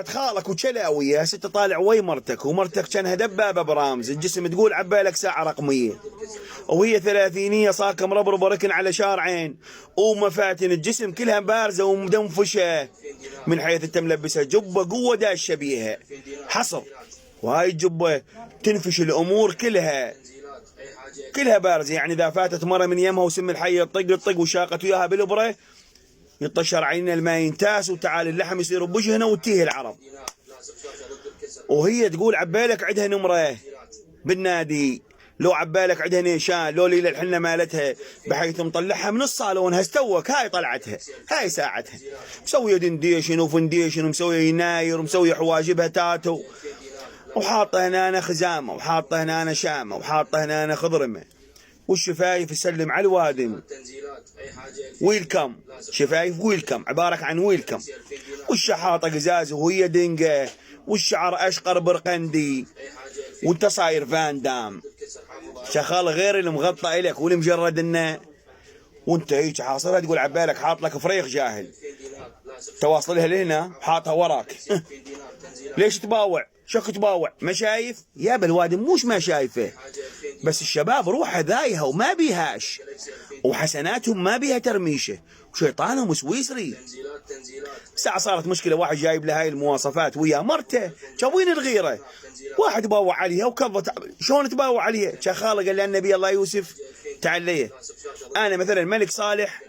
خالك وشلاوية ست طالع وي مرتك، ومرتك كانها دبابة برامز، الجسم تقول عبالك ساعة رقمية، وهي ثلاثينية صاكة مربربة ركن على شارعين، ومفاتن الجسم كلها بارزة ومدنفشة، من حيث انت ملبسها جبة قوة داشة بيها حصر، وهاي الجبة تنفش الأمور كلها بارزة. يعني إذا فاتت مرة من يمها وسم الحي الطق وشاقت وياها بالإبرة يطشر عيننا الماء ينتاس، وتعال اللحم يصير بوجهنا وتيه العرب. وهي تقول عبالك عندها نمرة بالنادي، لو عبالك عندها نيشان، لو ليلة الحنة مالتها بحيث مطلعها من الصالون هستوك، هاي طلعتها، هاي ساعتها مسوية دنديشن وفنديشن ومسوية يناير ومسوية حواجبها تاتو، وحاطة هنا خزامة وحاطة هنا شامة وحاطة هنا خضرمة، والشفايف يسلم على الوادم ويلكم، شفايف ويلكم عبارة عن ويلكم، والشحاطة قزاز وهي دنقة، والشعر أشقر برقندي، وانت صاير فان دام شغال غير المغطى إلك والمجرد انه، وانت هيك حاصرها تقول عبالك حاط لك فريق جاهل تواصلها لهنا حاطها وراك. ليش تباوع؟ شك تباوع؟ ما شايف؟ يا بالوادم موش ما شايفه، بس الشباب روحها ذايها وما بيهاش، وحسناتهم ما بيها ترميشه، وشيطانهم سويسري. ساعة صارت مشكلة، واحد جايب له هاي المواصفات ويا مرته، شوين الغيرة، واحد باوع عليها وكضت. شلون تباوع عليها؟ شخاله قال لها النبي الله يوسف تعليه، انا مثلا الملك صالح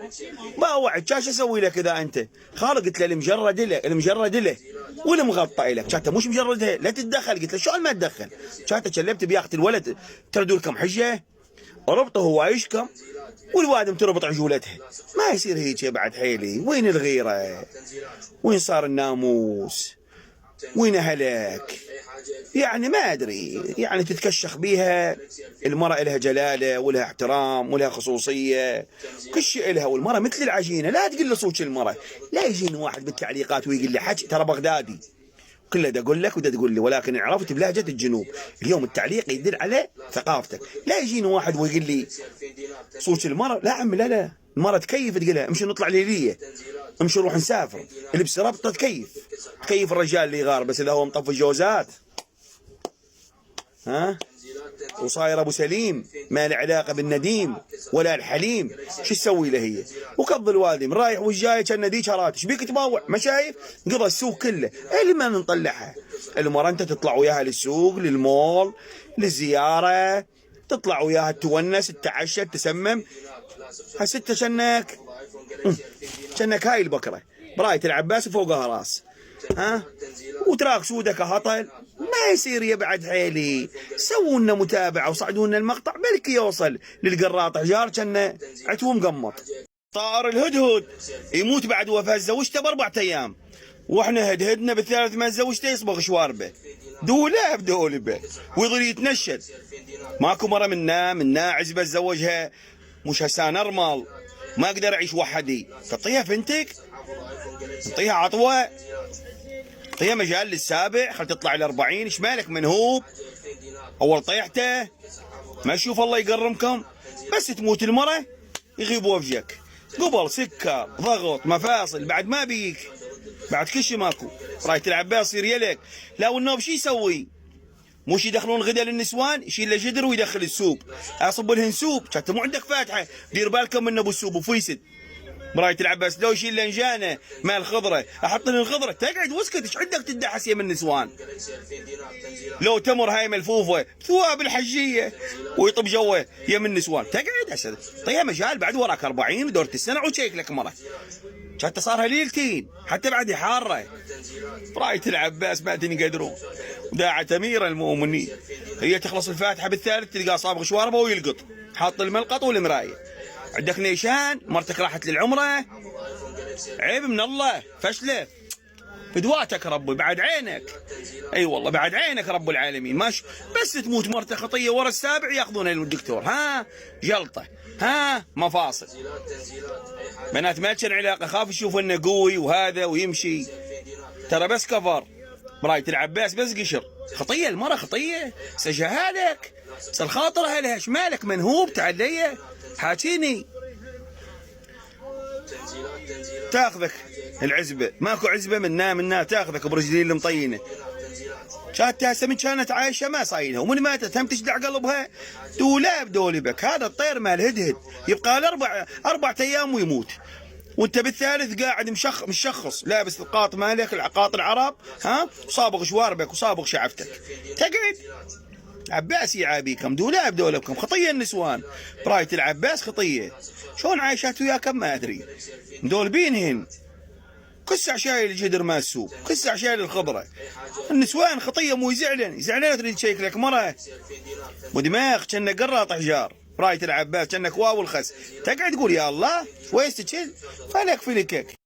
باوعك، شاش اسوي لك اذا انت خالق؟ قلت له المجرد له والمغطى لك، كانت مش مجردها لا تتدخل. قلت له شلون ما تدخل؟ كانت شلبت بياخذ الولد، تردوا لكم حجه، ربطه هو عايشكم والوادم تربط عجولتها، ما يصير هيك بعد حيلي. وين الغيره؟ وين صار الناموس؟ وين اهلك؟ يعني ما ادري، يعني تتكشخ بيها. المرأة لها جلالة ولها احترام ولها خصوصية، كل شيء لها، والمرأة مثل العجينة، لا تقول له صوت المرأة. لا يجيني واحد بالتعليقات ويقول لي حكي ترى بغدادي، كله دا اقول لك ودا تقول لي، ولكن عرفت بلهجة الجنوب. اليوم التعليق يدل على ثقافتك. لا يجيني واحد ويقول لي صوت المرأة، لا عمي لا، المرأة تكيف، تقولها امشي نطلع ليلية، امشي نروح نسافر، البس ربطة تكيف الرجال اللي يغار، بس اذا هو مطفي جوزات ها وصاير ابو سليم ما له علاقه بالنديم ولا الحليم، شو تسوي له هي؟ وكض الوادم رايح والجاي كان نديك هرات، ايش بيك تباوع؟ ما شايف؟ قضى السوق كله، اللي ما نطلعها المرة انت تطلع وياها للسوق للمول للزياره، تطلع وياها تونس تتعشى تسمم، هسته شنك هاي البكره براية العباس فوقها راس، ها وتراك سودك هطل، ما يصير يبعد حيلي. سووا لنا متابعه وصعدوا لنا المقطع بلكي يوصل للقراط حجار كنا عتوه مقمط. طائر الهدهد يموت بعد وفاه زوجته ب4 ايام، واحنا هدهدنا بالثالث ما زوجته يصبغ شواربه دولة بدولبه ويظل يتنشد. ماكو مره منا عزبه تزوجها مش هسان ارمل ما اقدر اعيش وحدي، تعطيها فنتك، تعطيها عطوه، تعطيها مجال للسابع، خل تطلع ال40. ايش مالك منهوب؟ اول طيحته ما اشوف الله يقرمكم، بس تموت المرة يغيب وجهك، قبل سكر ضغط مفاصل بعد ما بيك، بعد كل شيء ماكو. راية العباس يصير يلك. لا والنوب شو يسوي؟ مش يدخلون غدا للنسوان، يشيل له جدر ويدخل السوب، اصب لهن سوب، كانت مو عندك فاتحه، دير بالكم من ابو السوب وفيسد. براية العباس لو يشيل لنجانه مال خضره، احط لهم الخضره، تقعد واسكت، ايش عندك تدعس يم النسوان؟ لو تمر هاي ملفوفه ثواب الحجيه ويطب جوه يم النسوان، تقعد اسد طيها مجال، بعد وراك 40 دورة السنه وشيك لك مره، كانت صارها ليلتين حتى بعد حاره. براية العباس ما تنقدرون، داعت امير المؤمنين، هي تخلص الفاتحه بالثالث تلقى صابغ شواربه ويلقط، حاط الملقط والمرايه. عندك نيشان، مرتك راحت للعمره، عيب من الله، فشله فدواتك ربي بعد عينك، اي والله بعد عينك رب العالمين. ماش بس تموت مرته خطيه ورا السابع ياخذونها للدكتور، ها جلطه، ها مفاصل. بنات ما كان علاقه، خاف يشوف انه قوي وهذا ويمشي، ترى بس كفر. براية العباس بس قشر، خطيه المرة خطيه، سجهالك سل خاطرها لها، ايش مالك منهوب؟ تعليه حاكيني تاخذك العزبة، ماكو عزبة منا تاخذك برجلين المطينة. كانت هسه من كانت عايشة ما صايلها، ومن ماتت هم تشدع قلبها دولاب دولبك. هذا الطير مال هدهد يبقى له 4 أيام ويموت، وانت بالثالث قاعد مشخص لابس القاط مالك القاط العرب، ها، صابغ شواربك وصابغ شعفتك، تقعد. عباس يعابيكم دولاب دولبكم، خطيه النسوان براية العباس خطيه. شلون عايشات وياكم ما ادري، مدولبينهن كسع شايل الجدر ما السوق، كسع شايل الخضره. النسوان خطيه مو يزعلن تريد تشيك لك مره ودماغ كأنك قراط حجار. براية العباس كأنك واو الخس، تقعد تقول يا الله ويستجل فلك فلكك.